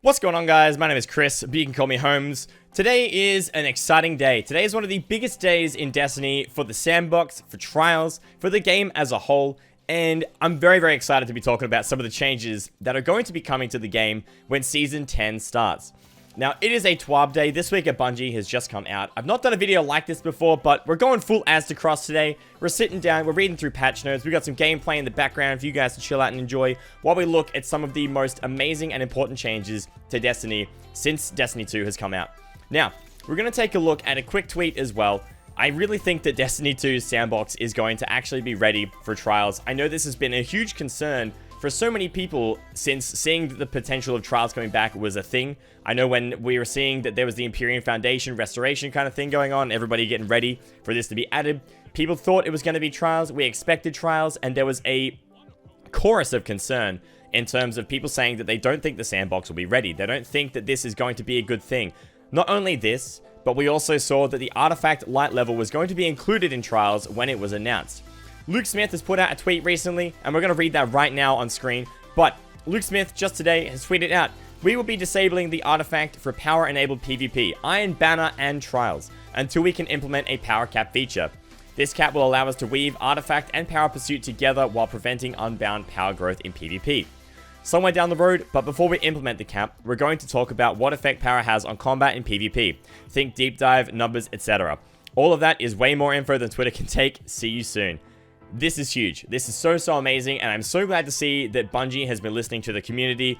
What's going on, guys? My name is Chris, but you can call me Holmes. Today is an exciting day. Today is one of the biggest days in Destiny for the Sandbox, for Trials, for the game as a whole, and I'm very excited to be talking about some of the changes that are going to be coming to the game when Season 10 starts. Now, it is a TWAB day. This week at Bungie has just come out. I've not done a video like this before, but we're going full Aztecross today. We're sitting down, we're reading through patch notes. We've got some gameplay in the background for you guys to chill out and enjoy while we look at some of the most amazing and important changes to Destiny since Destiny 2 has come out. Now, we're going to take a look at a quick tweet as well. I really think that Destiny 2's Sandbox is going to actually be ready for Trials. I know this has been a huge concern for so many people since seeing that the potential of Trials coming back was a thing. I know when we were seeing that there was the Empyrean Foundation restoration kind of thing going on, everybody getting ready for this to be added, people thought it was going to be Trials, we expected Trials, and there was a chorus of concern in terms of people saying that they don't think the Sandbox will be ready. They don't think that this is going to be a good thing. Not only this, but we also saw that the Artifact Light level was going to be included in Trials when it was announced. Luke Smith has put out a tweet recently, and we're going to read that right now on screen, but Luke Smith just today has tweeted out, "We will be disabling the artifact for power-enabled PvP, Iron Banner, and Trials, until we can implement a power cap feature. This cap will allow us to weave artifact and power pursuit together while preventing unbound power growth in PvP. Somewhere down the road, but before we implement the cap, we're going to talk about what effect power has on combat in PvP. Think deep dive, numbers, etc. All of that is way more info than Twitter can take. See you soon." This is huge. This is so amazing, and I'm so glad to see that Bungie has been listening to the community.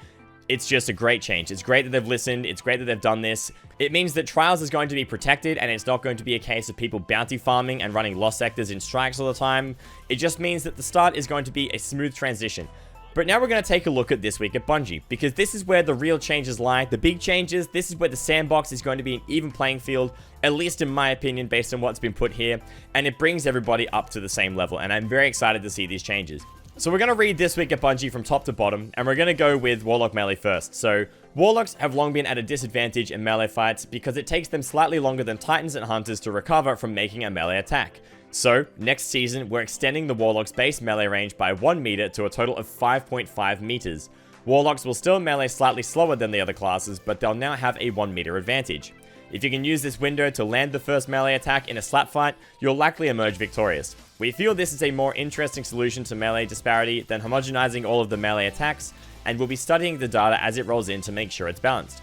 It's just a great change. It's great that they've listened. It's great that they've done this. It means that Trials is going to be protected, and it's not going to be a case of people bounty farming and running lost sectors in strikes all the time. It just means that the start is going to be a smooth transition. But now we're going to take a look at this week at Bungie, because this is where the real changes lie, the big changes. This is where the Sandbox is going to be an even playing field, at least in my opinion, based on what's been put here, and it brings everybody up to the same level, and I'm very excited to see these changes. So we're going to read this week at Bungie from top to bottom, and we're going to go with Warlock melee first. So, Warlocks have long been at a disadvantage in melee fights because it takes them slightly longer than Titans and Hunters to recover from making a melee attack. So, next season, we're extending the Warlock's base melee range by 1 meter to a total of 5.5 meters. Warlocks will still melee slightly slower than the other classes, but they'll now have a 1 meter advantage. If you can use this window to land the first melee attack in a slap fight, you'll likely emerge victorious. We feel this is a more interesting solution to melee disparity than homogenizing all of the melee attacks, and we'll be studying the data as it rolls in to make sure it's balanced.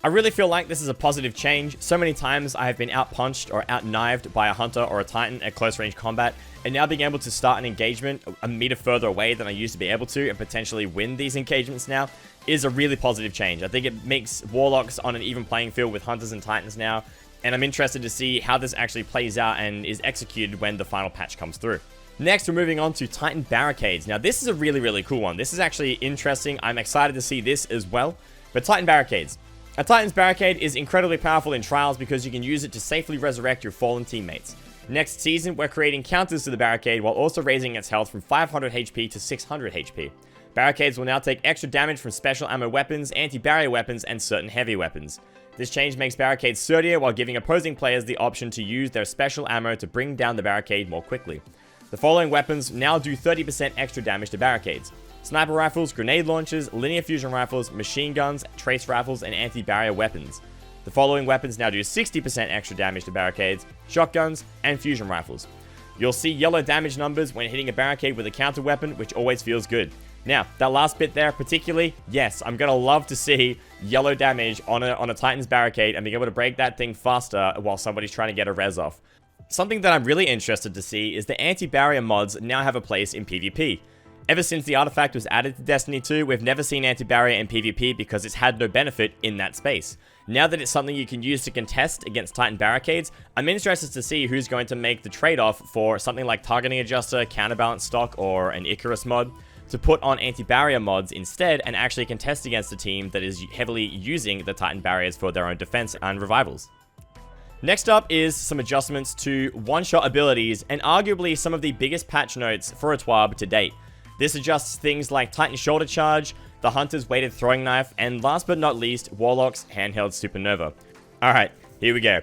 I really feel like this is a positive change. So many times I have been out-punched or out-knifed by a Hunter or a Titan at close-range combat, and now being able to start an engagement a meter further away than I used to be able to and potentially win these engagements now is a really positive change. I think it makes Warlocks on an even playing field with Hunters and Titans now, and I'm interested to see how this actually plays out and is executed when the final patch comes through. Next, we're moving on to Titan Barricades. Now, this is a really cool one. This is actually interesting. I'm excited to see this as well. But Titan Barricades. A Titan's Barricade is incredibly powerful in Trials because you can use it to safely resurrect your fallen teammates. Next season, we're creating counters to the Barricade while also raising its health from 500 HP to 600 HP. Barricades will now take extra damage from special ammo weapons, anti-barrier weapons, and certain heavy weapons. This change makes Barricades sturdier while giving opposing players the option to use their special ammo to bring down the Barricade more quickly. The following weapons now do 30% extra damage to Barricades: sniper rifles, grenade launchers, linear fusion rifles, machine guns, trace rifles, and anti-barrier weapons. The following weapons now do 60% extra damage to Barricades, shotguns, and fusion rifles. You'll see yellow damage numbers when hitting a Barricade with a counter weapon, which always feels good. Now, that last bit there particularly, yes, I'm going to love to see yellow damage on a Titan's Barricade and being able to break that thing faster while somebody's trying to get a res off. Something that I'm really interested to see is the anti-barrier mods now have a place in PvP. Ever since the artifact was added to Destiny 2, we've never seen anti-barrier in PvP because it's had no benefit in that space. Now that it's something you can use to contest against Titan Barricades, I'm interested to see who's going to make the trade-off for something like Targeting Adjuster, Counterbalance Stock, or an Icarus mod, to put on anti-barrier mods instead and actually contest against a team that is heavily using the Titan barriers for their own defense and revivals. Next up is some adjustments to one-shot abilities and arguably some of the biggest patch notes for a TWAB to date. This adjusts things like Titan Shoulder Charge, the Hunter's Weighted Throwing Knife, and last but not least, Warlock's Handheld Supernova. Alright, here we go.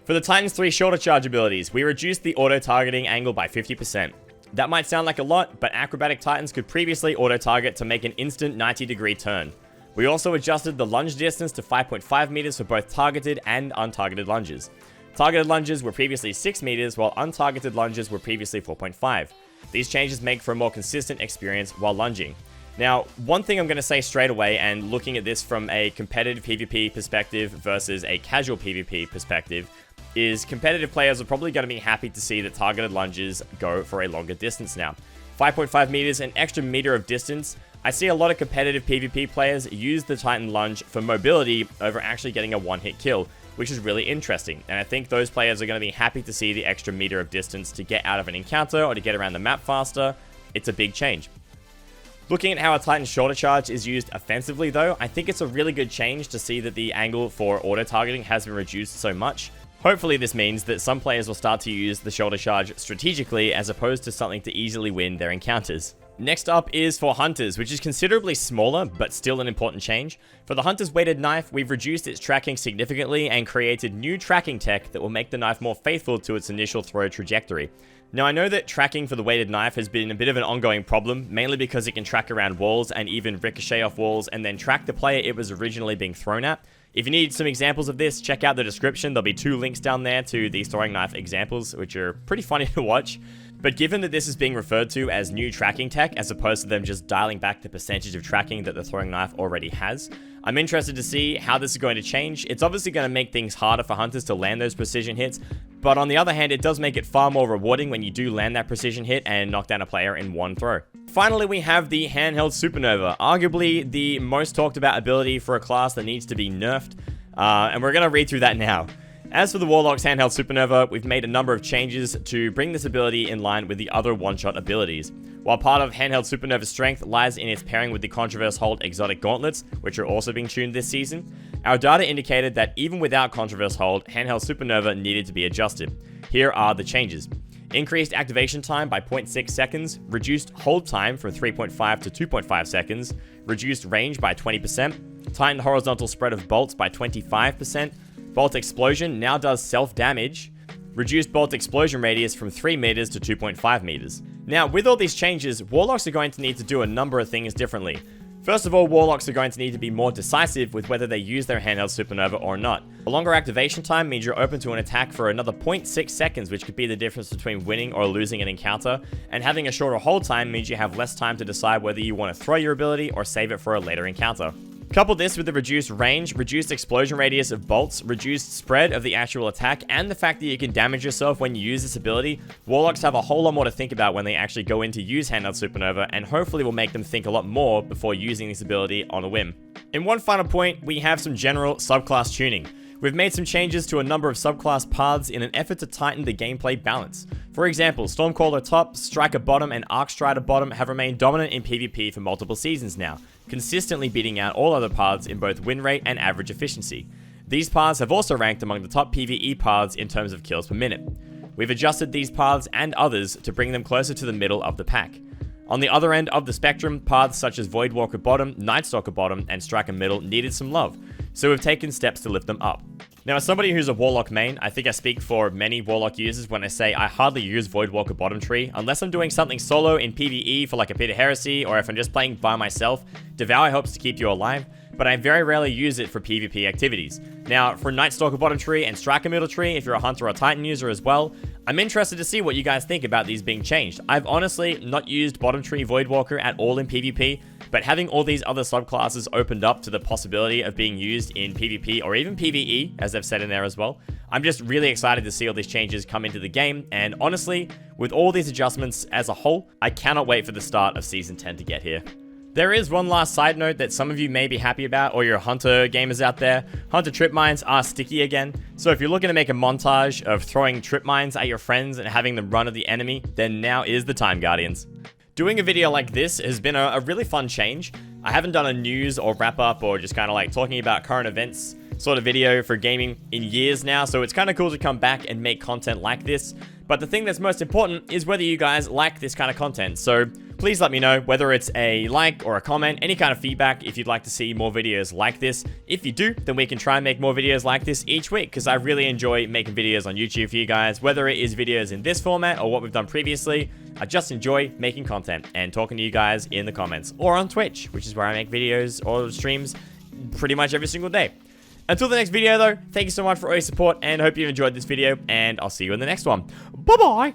For the Titan's 3 Shoulder Charge abilities, we reduced the auto-targeting angle by 50%. That might sound like a lot, but Acrobatic Titans could previously auto-target to make an instant 90-degree turn. We also adjusted the lunge distance to 5.5 meters for both targeted and untargeted lunges. Targeted lunges were previously 6 meters, while untargeted lunges were previously 4.5. These changes make for a more consistent experience while lunging. Now, one thing I'm going to say straight away, and looking at this from a competitive PvP perspective versus a casual PvP perspective, is competitive players are probably going to be happy to see that targeted lunges go for a longer distance now. 5.5 meters, an extra meter of distance. I see a lot of competitive PvP players use the Titan lunge for mobility over actually getting a one-hit kill, which is really interesting, and I think those players are going to be happy to see the extra meter of distance to get out of an encounter or to get around the map faster. It's a big change. Looking at how a Titan's shoulder charge is used offensively though, I think it's a really good change to see that the angle for auto-targeting has been reduced so much. Hopefully this means that some players will start to use the shoulder charge strategically as opposed to something to easily win their encounters. Next up is for Hunters, which is considerably smaller, but still an important change. For the Hunter's weighted knife, we've reduced its tracking significantly and created new tracking tech that will make the knife more faithful to its initial throw trajectory. Now I know that tracking for the weighted knife has been a bit of an ongoing problem, mainly because it can track around walls and even ricochet off walls and then track the player it was originally being thrown at. If you need some examples of this, check out the description. There'll be 2 links down there to these throwing knife examples, which are pretty funny to watch. But given that this is being referred to as new tracking tech, as opposed to them just dialing back the percentage of tracking that the throwing knife already has, I'm interested to see how this is going to change. It's obviously going to make things harder for hunters to land those precision hits, but on the other hand, it does make it far more rewarding when you do land that precision hit and knock down a player in one throw. Finally, we have the handheld supernova, arguably the most talked about ability for a class that needs to be nerfed, and we're going to read through that now. As for the Warlock's handheld supernova, we've made a number of changes to bring this ability in line with the other one-shot abilities. While part of handheld supernova's strength lies in its pairing with the Controverse Hold exotic gauntlets, which are also being tuned this season, our data indicated that even without Controverse Hold, handheld supernova needed to be adjusted. Here are the changes. Increased activation time by 0.6 seconds, reduced hold time from 3.5 to 2.5 seconds, reduced range by 20%, tightened horizontal spread of bolts by 25%, Bolt Explosion now does self-damage, reduced Bolt Explosion radius from 3 meters to 2.5 meters. Now, with all these changes, Warlocks are going to need to do a number of things differently. First of all, Warlocks are going to need to be more decisive with whether they use their handheld supernova or not. A longer activation time means you're open to an attack for another 0.6 seconds, which could be the difference between winning or losing an encounter, and having a shorter hold time means you have less time to decide whether you want to throw your ability or save it for a later encounter. Couple this with the reduced range, reduced explosion radius of bolts, reduced spread of the actual attack, and the fact that you can damage yourself when you use this ability, Warlocks have a whole lot more to think about when they actually go in to use handheld supernova, and hopefully will make them think a lot more before using this ability on a whim. In one final point, we have some general subclass tuning. We've made some changes to a number of subclass paths in an effort to tighten the gameplay balance. For example, Stormcaller top, Striker bottom, and Arcstrider bottom have remained dominant in PvP for multiple seasons now, consistently beating out all other paths in both win rate and average efficiency. These paths have also ranked among the top PvE paths in terms of kills per minute. We've adjusted these paths and others to bring them closer to the middle of the pack. On the other end of the spectrum, paths such as Voidwalker bottom, Nightstalker bottom, and Striker middle needed some love, so we've taken steps to lift them up. Now, as somebody who's a Warlock main, I think I speak for many Warlock users when I say I hardly use Voidwalker bottom tree, unless I'm doing something solo in PvE for like a Pit of Heresy, or if I'm just playing by myself. Devour helps to keep you alive, but I very rarely use it for PvP activities. Now, for Nightstalker bottom tree and Striker middle tree, if you're a Hunter or Titan user as well, I'm interested to see what you guys think about these being changed. I've honestly not used bottom tree Voidwalker at all in PvP, but having all these other subclasses opened up to the possibility of being used in PvP or even PvE, as I've said in there as well, I'm just really excited to see all these changes come into the game, and honestly, with all these adjustments as a whole, I cannot wait for the start of Season 10 to get here. There is one last side note that some of you may be happy about, or your Hunter gamers out there. Hunter trip mines are sticky again, so if you're looking to make a montage of throwing trip mines at your friends and having them run at the enemy, then now is the time, Guardians. Doing a video like this has been a really fun change. I haven't done a news or wrap up or just kind of like talking about current events sort of video for gaming in years now, so it's kind of cool to come back and make content like this. But the thing that's most important is whether you guys like this kind of content, so please let me know, whether it's a like or a comment, any kind of feedback if you'd like to see more videos like this. If you do, then we can try and make more videos like this each week, because I really enjoy making videos on YouTube for you guys, whether it is videos in this format or what we've done previously. I just enjoy making content and talking to you guys in the comments or on Twitch, which is where I make videos or streams pretty much every single day. Until the next video though, thank you so much for all your support and hope you enjoyed this video, and I'll see you in the next one. Bye bye!